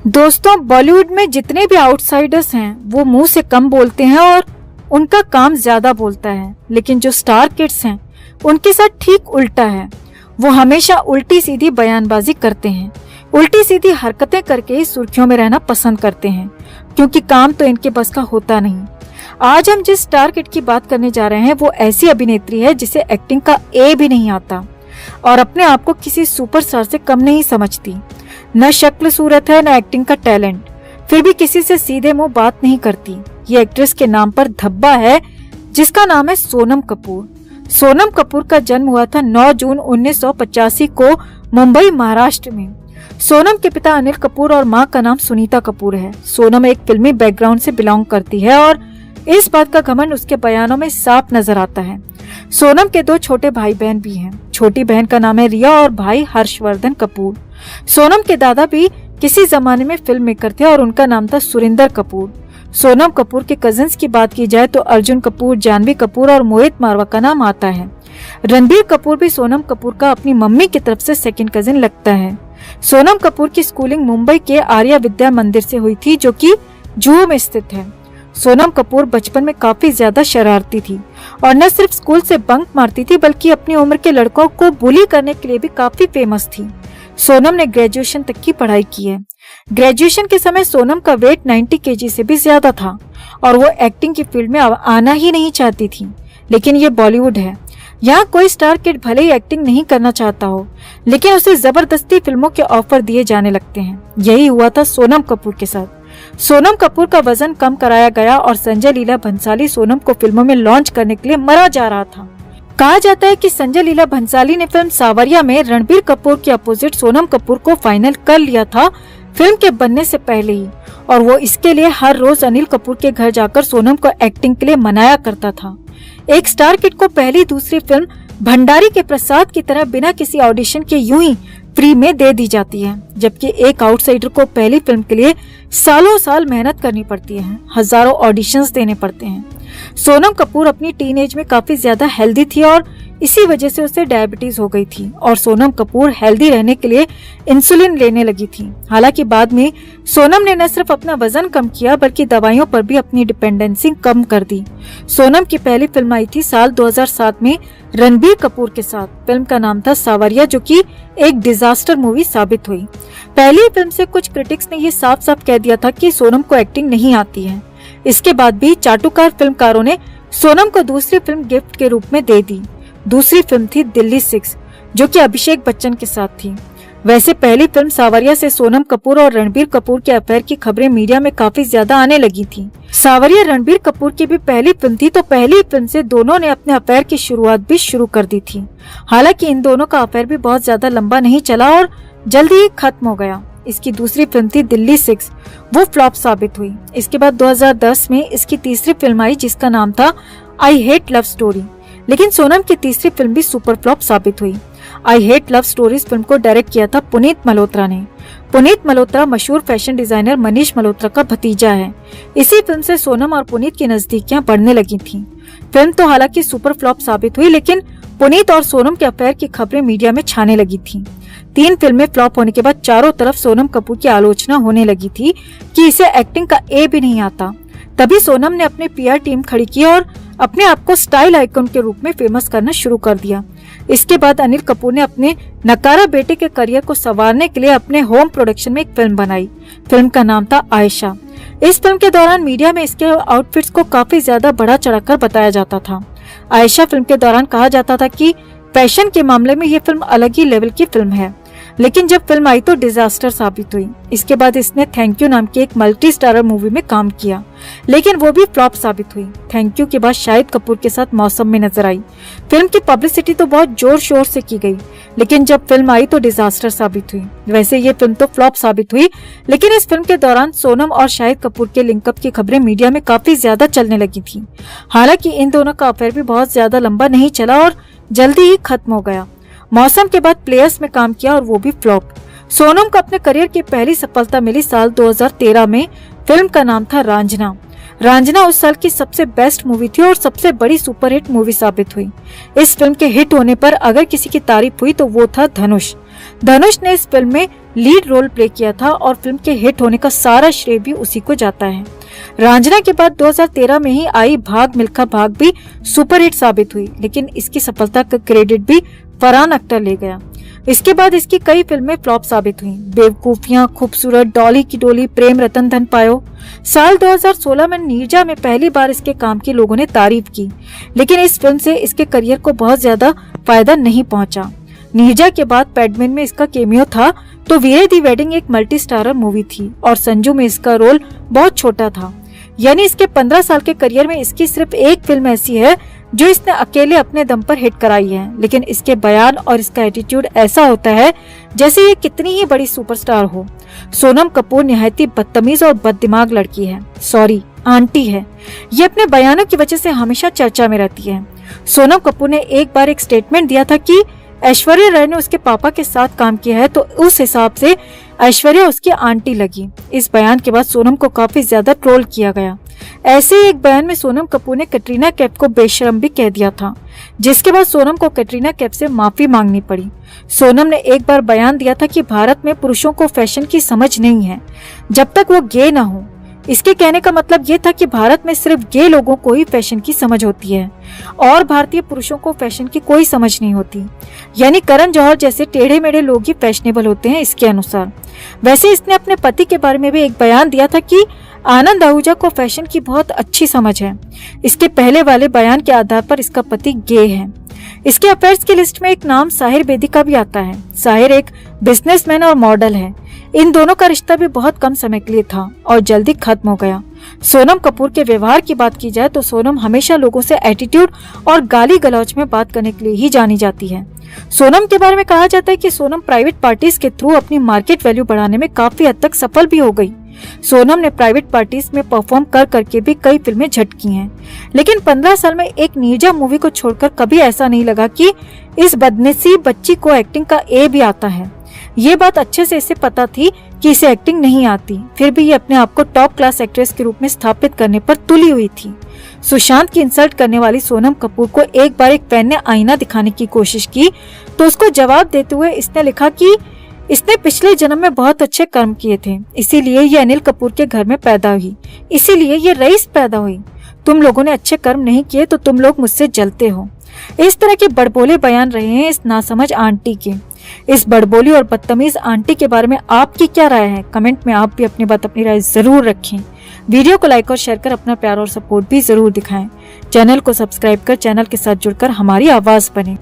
दोस्तों, बॉलीवुड में जितने भी आउटसाइडर्स हैं वो मुंह से कम बोलते हैं और उनका काम ज्यादा बोलता है, लेकिन जो स्टार किड्स हैं उनके साथ ठीक उल्टा है। वो हमेशा उल्टी सीधी बयानबाजी करते हैं, उल्टी सीधी हरकतें करके ही सुर्खियों में रहना पसंद करते हैं, क्योंकि काम तो इनके बस का होता नहीं। आज हम जिस स्टार किड की बात करने जा रहे हैं वो ऐसी अभिनेत्री है जिसे एक्टिंग का ए भी नहीं आता और अपने आप को किसी सुपरस्टार से कम नहीं समझती। न शक्ल सूरत है न एक्टिंग का टैलेंट, फिर भी किसी से सीधे मुंह बात नहीं करती। ये एक्ट्रेस के नाम पर धब्बा है जिसका नाम है सोनम कपूर। सोनम कपूर का जन्म हुआ था 9 जून 1985 को मुंबई, महाराष्ट्र में। सोनम के पिता अनिल कपूर और मां का नाम सुनीता कपूर है। सोनम एक फिल्मी बैकग्राउंड से बिलोंग करती है और इस बात का घमंड उसके बयानों में साफ नजर आता है। सोनम के 2 छोटे भाई बहन भी हैं। छोटी बहन का नाम है रिया और भाई हर्षवर्धन कपूर। सोनम के दादा भी किसी जमाने में फिल्म मेकर थे और उनका नाम था सुरिंदर कपूर। सोनम कपूर के कजिन्स की बात की जाए तो अर्जुन कपूर, जानवी कपूर और मोहित मारवा का नाम आता है। रणबीर कपूर भी सोनम कपूर का अपनी मम्मी की तरफ से सेकंड कजिन लगता है। सोनम कपूर की स्कूलिंग मुंबई के आर्या विद्या मंदिर से हुई थी, जो कि जुहू में स्थित है। सोनम कपूर बचपन में काफी ज्यादा शरारती थी और न सिर्फ स्कूल से बंक मारती थी बल्कि अपनी उम्र के लड़कों को बुली करने के लिए भी काफी फेमस थी। सोनम ने ग्रेजुएशन तक की पढ़ाई की है। ग्रेजुएशन के समय सोनम का वेट 90 केजी से भी ज्यादा था और वो एक्टिंग की फील्ड में आना ही नहीं चाहती थी। लेकिन ये बॉलीवुड है, यहाँ कोई स्टार किड भले ही एक्टिंग नहीं करना चाहता हो, लेकिन उसे जबरदस्ती फिल्मों के ऑफर दिए जाने लगते हैं। यही हुआ था सोनम कपूर के साथ। सोनम कपूर का वजन कम कराया गया और संजय लीला भंसाली सोनम को फिल्मों में लॉन्च करने के लिए मरा जा रहा था। कहा जाता है कि संजय लीला भंसाली ने फिल्म सावरिया में रणबीर कपूर के अपोजिट सोनम कपूर को फाइनल कर लिया था फिल्म के बनने से पहले ही, और वो इसके लिए हर रोज अनिल कपूर के घर जाकर सोनम को एक्टिंग के लिए मनाया करता था। एक स्टार किड को पहली दूसरी फिल्म भंडारी के प्रसाद की तरह बिना किसी ऑडिशन के यूं ही फ्री में दे दी जाती है, जबकि एक आउटसाइडर को पहली फिल्म के लिए सालों साल मेहनत करनी पड़ती है, हजारों ऑडिशंस देने पड़ते हैं। सोनम कपूर अपनी टीनेज में काफी ज्यादा हेल्दी थी और इसी वजह से उसे डायबिटीज हो गई थी और सोनम कपूर हेल्दी रहने के लिए इंसुलिन लेने लगी थी। हालांकि बाद में सोनम ने न सिर्फ अपना वजन कम किया बल्कि दवाइयों पर भी अपनी डिपेंडेंसी कम कर दी। सोनम की पहली फिल्म आई थी साल 2007 में रणबीर कपूर के साथ। फिल्म का नाम था सावरिया, जो कि एक डिजास्टर मूवी साबित हुई। पहली फिल्म से कुछ क्रिटिक्स ने ये साफ साफ कह दिया था कि सोनम को एक्टिंग नहीं आती है। इसके बाद भी चाटुकार फिल्मकारों ने सोनम को दूसरी फिल्म गिफ्ट के रूप में दे दी। दूसरी फिल्म थी दिल्ली 6, जो कि अभिषेक बच्चन के साथ थी। वैसे पहली फिल्म सावरिया से सोनम कपूर और रणबीर कपूर के अफेयर की खबरें मीडिया में काफी ज्यादा आने लगी थी। सावरिया रणबीर कपूर की भी पहली फिल्म थी, तो पहली फिल्म से दोनों ने अपने अफेयर की शुरुआत भी शुरू कर दी थी। हालांकि इन दोनों का अफेयर भी बहुत ज्यादा लंबा नहीं चला और जल्दी ही खत्म हो गया। इसकी दूसरी फिल्म थी दिल्ली 6, वो फ्लॉप साबित हुई। इसके बाद 2010 में इसकी तीसरी फिल्म आई जिसका नाम था आई हेट लव स्टोरी, लेकिन सोनम की तीसरी फिल्म भी सुपर फ्लॉप साबित हुई। I hate love stories film को डायरेक्ट किया था पुनीत मल्होत्रा ने। पुनीत मल्होत्रा मशहूर फैशन डिजाइनर मनीष मल्होत्रा का भतीजा है। इसी फिल्म से सोनम और पुनीत की नजदीकियां बढ़ने लगी थीं। फिल्म तो हालांकि सुपर फ्लॉप साबित हुई, लेकिन पुनीत और सोनम के अफेयर की खबरें मीडिया में छाने लगी थीं। 3 फिल्में फ्लॉप होने के बाद चारों तरफ सोनम कपूर की आलोचना होने लगी थी कि इसे एक्टिंग का ए भी नहीं आता। तभी सोनम ने अपनी पीआर टीम खड़ी की और अपने आप को स्टाइल आइकन के रूप में फेमस करना शुरू कर दिया। इसके बाद अनिल कपूर ने अपने नकारा बेटे के करियर को संवारने के लिए अपने होम प्रोडक्शन में एक फिल्म बनाई। फिल्म का नाम था आयशा। इस फिल्म के दौरान मीडिया में इसके आउटफिट्स को काफी ज्यादा बढ़ा चढ़ाकर बताया जाता था। आयशा फिल्म के दौरान कहा जाता था कि फैशन के मामले में ये फिल्म अलग ही लेवल की फिल्म है, लेकिन जब फिल्म आई तो डिजास्टर साबित हुई। इसके बाद इसने थैंक यू नाम की एक मल्टी स्टारर मूवी में काम किया, लेकिन वो भी फ्लॉप साबित हुई। थैंक यू के बाद शाहिद कपूर के साथ मौसम में नजर आई। फिल्म की पब्लिसिटी तो बहुत जोर शोर से की गई, लेकिन जब फिल्म आई तो डिजास्टर साबित हुई। वैसे ये फिल्म तो फ्लॉप साबित हुई, लेकिन इस फिल्म के दौरान सोनम और शाहिद कपूर के लिंकअप की खबरें मीडिया में काफी ज्यादा चलने लगी थी। हालांकि इन दोनों का अफेयर भी बहुत ज्यादा लंबा नहीं चला और जल्दी ही खत्म हो गया। मौसम के बाद प्लेयर्स में काम किया और वो भी फ्लॉप। सोनम को अपने करियर की पहली सफलता मिली साल 2013 में। फिल्म का नाम था रांझना। रांझना उस साल की सबसे बेस्ट मूवी थी और सबसे बड़ी सुपरहिट मूवी साबित हुई। इस फिल्म के हिट होने पर अगर किसी की तारीफ हुई तो वो था धनुष। धनुष ने इस फिल्म में लीड रोल प्ले किया था और फिल्म के हिट होने का सारा श्रेय भी उसी को जाता है। रांझना के बाद 2013 में ही आई भाग मिल्खा भाग भी सुपरहिट साबित हुई, लेकिन इसकी सफलता का क्रेडिट भी फरहान अख्तर ले गया। इसके बाद इसकी कई फिल्में फ्लॉप साबित हुईं। बेवकूफियां, खूबसूरत, डॉली की डोली, प्रेम रतन धन पायो। साल 2016 में नीरजा में पहली बार इसके काम की लोगों ने तारीफ की, लेकिन इस फिल्म से इसके करियर को बहुत ज्यादा फायदा नहीं पहुंचा। नीरजा के बाद पैडमैन में इसका केमियो था, तो वीरे दी वेडिंग एक मल्टी स्टारर मूवी थी और संजू में इसका रोल बहुत छोटा था। यानी इसके 15 साल के करियर में इसकी सिर्फ एक फिल्म ऐसी है जो इसने अकेले अपने दम पर हिट कराई है, लेकिन इसके बयान और इसका एटीट्यूड ऐसा होता है जैसे ये कितनी ही बड़ी सुपरस्टार हो। सोनम कपूर निहायत ही बदतमीज और बददिमाग लड़की है, सॉरी आंटी है। ये अपने बयानों की वजह से हमेशा चर्चा में रहती है। सोनम कपूर ने एक बार एक स्टेटमेंट दिया था कि ऐश्वर्या राय ने उसके पापा के साथ काम किया है, तो उस हिसाब से ऐश्वर्या उसकी आंटी लगी। इस बयान के बाद सोनम को काफी ज्यादा ट्रोल किया गया। ऐसे ही एक बयान में सोनम कपूर ने कैटरीना कैफ को बेशरम भी कह दिया था, जिसके बाद सोनम को कैटरीना कैफ से माफी मांगनी पड़ी। सोनम ने एक बार बयान दिया था कि भारत में पुरुषों को फैशन की समझ नहीं है जब तक वो गे ना हो। इसके कहने का मतलब ये था कि भारत में सिर्फ गे लोगों को ही फैशन की समझ होती है और भारतीय पुरुषों को फैशन की कोई समझ नहीं होती, यानी करण जौहर जैसे टेढ़े मेढ़े लोग ही फैशनेबल होते हैं इसके अनुसार। वैसे इसने अपने पति के बारे में भी एक बयान दिया था कि आनंद आहूजा को फैशन की बहुत अच्छी समझ है। इसके पहले वाले बयान के आधार पर इसका पति गे है। इसके अफेयर्स की लिस्ट में एक नाम साहिर बेदी का भी आता है। साहिर एक बिजनेसमैन और मॉडल है। इन दोनों का रिश्ता भी बहुत कम समय के लिए था और जल्दी खत्म हो गया। सोनम कपूर के व्यवहार की बात की जाए तो सोनम हमेशा लोगों से एटीट्यूड और गाली गलौज में बात करने के लिए ही जानी जाती है। सोनम के बारे में कहा जाता है कि सोनम प्राइवेट पार्टीज के थ्रू अपनी मार्केट वैल्यू बढ़ाने में काफी हद तक सफल भी हो गई। सोनम ने प्राइवेट पार्टीज में परफॉर्म कर करके भी कई फिल्में झटकी हैं, लेकिन 15 साल में एक नीरजा मूवी को छोड़कर कभी ऐसा नहीं लगा कि इस बदनसीब बच्ची को एक्टिंग का ए भी आता है। ये बात अच्छे से इसे पता थी कि इसे एक्टिंग नहीं आती, फिर भी ये अपने आप को टॉप क्लास एक्ट्रेस के रूप में स्थापित करने पर तुली हुई थी। सुशांत की इंसल्ट करने वाली सोनम कपूर को एक बार एक फैन ने आईना दिखाने की कोशिश की, तो उसको जवाब देते हुए इसने लिखा कि इसने पिछले जन्म में बहुत अच्छे कर्म किए थे, इसीलिए ये अनिल कपूर के घर में पैदा हुई, इसीलिए ये रईस पैदा हुई। तुम लोगों ने अच्छे कर्म नहीं किए तो तुम लोग मुझसे जलते हो। इस तरह के बड़बोले बयान रहे हैं इस नासमझ आंटी के। इस बड़बोली और बदतमीज आंटी के बारे में आपकी क्या राय है? कमेंट में आप भी अपनी राय जरूर रखें। वीडियो को लाइक और शेयर कर अपना प्यार और सपोर्ट भी जरूर दिखाएं। चैनल को सब्सक्राइब कर चैनल के साथ जुड़कर हमारी आवाज बने।